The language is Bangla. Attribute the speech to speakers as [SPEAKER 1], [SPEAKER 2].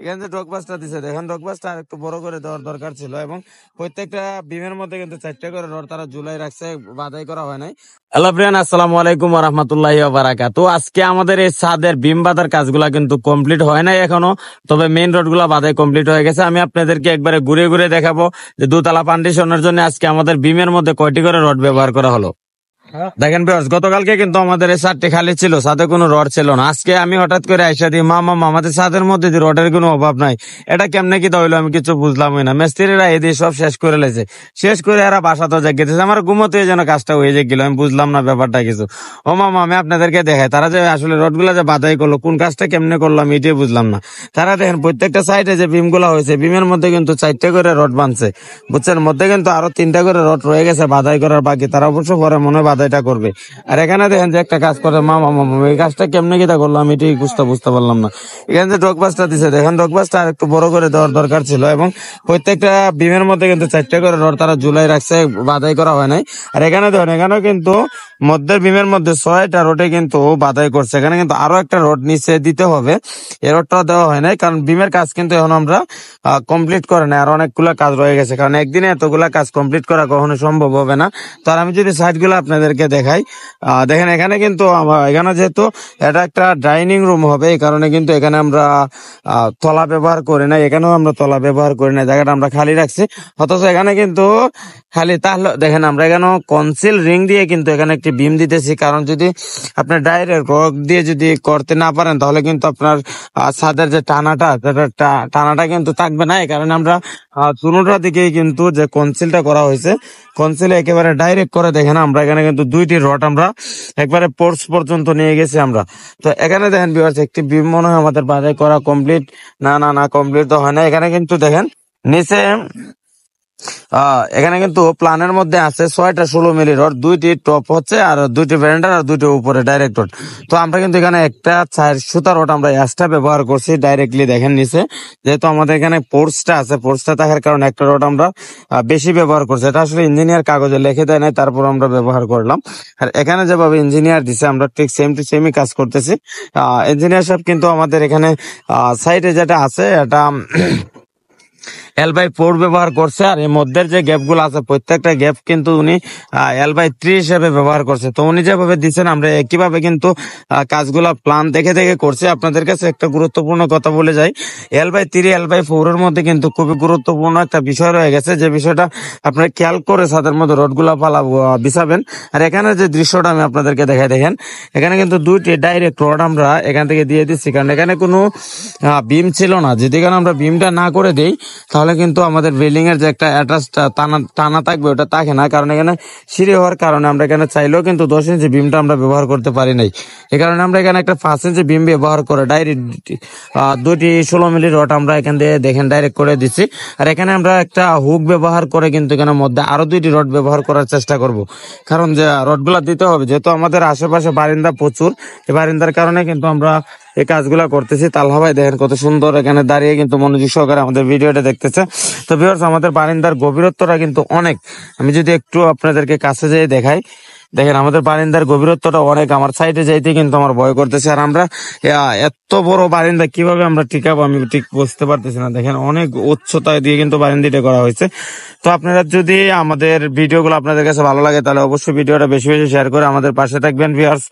[SPEAKER 1] এখানে যে ডগবাসটা দিছে দেখেন, ডগবাসটা আর একটু বড় করে দেওয়ার দরকার ছিল এবং প্রত্যেকটা বিমের মধ্যে কিন্তু 4টা করে রড তারা ঝুলাই রাখছে, বাধাই করা হয় নাই। হ্যালো ফ্রেন্ড, আসসালামু আলাইকুম ওয়া রাহমাতুল্লাহি ওয়া বারাকাতুহু। আজকে আমাদের এই ছাদের বিম বাঁধার কাজগুলা কিন্তু কমপ্লিট হয় নাই এখনো, তবে মেইন রড গুলা বাঁধাই কমপ্লিট হয়ে গেছে। আমি আপনাদেরকে একবারে ঘুরে ঘুরে দেখাবো যে দোতলা ফাউন্ডেশনের জন্য আজকে আমাদের বিমের মধ্যে কয়টি করে রড ব্যবহার করা হলো। দেখেন ভিউয়ার্স, গতকালকে কিন্তু আমাদের এই ছাদটি খালি ছিল, ছাদে কোনো রড ছিল না। আজকে আমি হঠাৎ করে আইসা দিই মামা আমাদের ছাদের মধ্যে যে রডের কোনো অভাব নাই, এটা কেমনে কি হইলো আমি কিছু বুঝলামই না। মিস্ত্রিরা এদিকে সব শেষ করে লেছে, শেষ করে এরা বাসা তো জাগিয়েছে, আমার ঘুমোতে যেন কাজটা হয়ে গেল, আমি বুঝলাম না ব্যাপারটা কিছু। ও মামা আমি আপনাদেরকে দেখাই, তারা যে আসলে রড গুলা যে বাধাই করলো, কোন কাজটা কেমনে করলো আমি এটাই বুঝলাম না। তারা দেখেন প্রত্যেকটা সাইডে যে বিম গুলা হয়েছে, বিমের মধ্যে কিন্তু 4টা করে রড বাঁধছে, বুঝছেন, মধ্যে কিন্তু আরো 3টা করে রড রয়ে গেছে বাধাই করার বাকি, তারা অবশ্য পরে মনে হয় বাধাইটা করবে। আর এখানে দেখেন যে একটা কাজ করে মামা এই কাজটা কেমনে কিটা করলাম এটাই বুঝতে পারলাম না। এখানে যে ডগবাসটা দিছে দেখেন, ডগবাসটা আর একটু বড় করে দেওয়ার দরকার ছিল এবং প্রত্যেকটা বিমের মধ্যে কিন্তু 4টা করে রড তারা ঝুলাই রাখছে, বাধাই করা হয় নাই। আর এখানে দেখেন, এখানেও কিন্তু মধ্যের বিমের মধ্যে 6টা রডে কিন্তু বাধাই করছে, এখানে কিন্তু আরো একটা রড নিচে দিতে হবে, এই রডটা দেওয়া হয় নাই কারণ বিমের কাজ কিন্তু এখন আমরা কমপ্লিট করে নাই, আর অনেকগুলা কাজ রয়ে গেছে, কারণ একদিনে এতগুলা কাজ কমপ্লিট করা কখনো সম্ভব হবে না। তো আর আমি যদি সাইড গুলো আপনাদেরকে দেখাই, দেখেন এখানে কিন্তু এখানে যেহেতু এটা একটা ডাইনিং রুম হবে, এই কারণে কিন্তু এখানে আমরা তলা ব্যবহার করি না, এখানেও আমরা তলা ব্যবহার করি না, জায়গাটা আমরা খালি রাখছি। অথচ এখানে কিন্তু খালি, তাহলে দেখেন আমরা এখানে কনসিল রিং দিয়ে কিন্তু এখানে একটি বিম দিতেছি, কারণ যদি আপনার ডাইরেক্ট রড দিয়ে যদি করতে না পারেন তাহলে কিন্তু আপনার ছাদের যে টানাটা কিন্তু থাকবে না। এই কারণে আমরা চুনোটা দিকেই কিন্তু যে কনসিলটা করা হয়েছে, কনসিলে একেবারে ডাইরেক্ট করে দেখেন আমরা এখানে কিন্তু 2টি রড আমরা একবারে পোর্স পর্যন্ত নিয়ে গেছি আমরা। তো এখানে দেখেন ভিউয়ার্স, একটি বিম মনে হয় আমাদের বাজার করা কমপ্লিট, না কমপ্লিট তো হয় না। এখানে কিন্তু দেখেন নিচে এখানে কিন্তু প্ল্যানের মধ্যে আছে 6টা 16 মিলি রড, 2টি টপ হচ্ছে আর 2টি ভেন্ডার আর 2টি উপরে ডাইরেক্ট রড। তো আমরা কিন্তু এখানে একটা 4 সুতা রড আমরা এক্সট্রা ব্যবহার করছি ডাইরেক্টলি, দেখেন নিচে যেহেতু আমাদের এখানে পোর্সটা আছে, পোর্সটা থাকার কারণে একটা রড আমরা বেশি ব্যবহার করছি। এটা আসলে ইঞ্জিনিয়ার কাগজে লিখে দেয় নাই, তারপর আমরা ব্যবহার করলাম। আর এখানে যেভাবে ইঞ্জিনিয়ার দিছে আমরা ঠিক সেম টু সেমই কাজ করতেছি। ইঞ্জিনিয়ার সাহেব কিন্তু আমাদের এখানে সাইডে যেটা আছে এটা L/4 ব্যবহার করছে, আর এর মধ্যে যে গ্যাপ গুলো আছে প্রত্যেকটা গ্যাপ কিন্তু উনি L/3 হিসেবে ব্যবহার করছে। তো উনি যেভাবে দিচ্ছেন আমরা একইভাবে কিন্তু কাজগুলা প্ল্যান দেখে দেখে করছি। আপনাদের কাছে একটা গুরুত্বপূর্ণ কথা বলে যাই, L/3 L/4 এর মধ্যে কিন্তু খুবই গুরুত্বপূর্ণ একটা বিষয় রয়ে গেছে, যে বিষয়টা আপনারা খেয়াল করে ছাদের মধ্যে রড গুলা বিছাবেন। আর এখানে যে দৃশ্যটা আমি আপনাদেরকে দেখাই, দেখেন এখানে কিন্তু 2টি ডাইরেক্ট রড আমরা এখান থেকে দিয়ে দিচ্ছি, কারণ এখানে কোনো বিম ছিল না। যদি এখানে আমরা বিমটা না করে দেই তাহলে কিন্তু আমাদের বিল্ডিং এর যে একটা অ্যাটাচ টানা থাকবে ওটা থাকে না, কারণ এখানে সিঁড়ি হওয়ার কারণে আমরা এখানে চাইলেও কিন্তু 10 ইঞ্চি বিমটা আমরা ব্যবহার করতে পারি নাই। এই কারণে আমরা এখানে একটা 5 ইঞ্চি বিম ব্যবহার করে ডাইরেক্ট 2টি 16 মিলি রড আমরা এখান দিয়ে দেখেন ডাইরেক্ট করে দিচ্ছি। আর এখানে আমরা একটা হুক ব্যবহার করে কিন্তু এখানে মধ্যে আরো 2টি রড ব্যবহার করার চেষ্টা করব, কারণ যে রডগুলা দিতে হবে, যেহেতু আমাদের আশেপাশে বারিন্দা প্রচুর, এই বারিন্দার কারণে কিন্তু আমরা এই কাজগুলা করতেছি। তালহা ভাই দেখেন কত সুন্দর এখানে দাঁড়িয়ে কিন্তু মনোযোগ সহকারে আমাদের ভিডিওটা দেখতেছে। তো ভিউয়ার্স, আমাদের বারিন্দার গভীরত্বটা কিন্তু অনেক, আমি যদি একটু আপনাদেরকে কাছে যেয়ে দেখাই, দেখেন আমাদের বারিন্দার গভীরত্বটা অনেক, আমার সাইডে যাইতে কিন্তু আমার ভয় করতেছে। আর আমরা এত বড় বারিন্দা কিভাবে আমরা টিকাবো আমি ঠিক বুঝতে পারতেছি না। দেখেন অনেক উচ্চতা দিয়ে কিন্তু বারিন্দাটা করা হয়েছে। তো আপনারা যদি আমাদের ভিডিওগুলো আপনাদের কাছে ভালো লাগে তাহলে অবশ্যই ভিডিওটা বেশি বেশি শেয়ার করে আমাদের পাশে থাকবেন ভিউয়ার্স।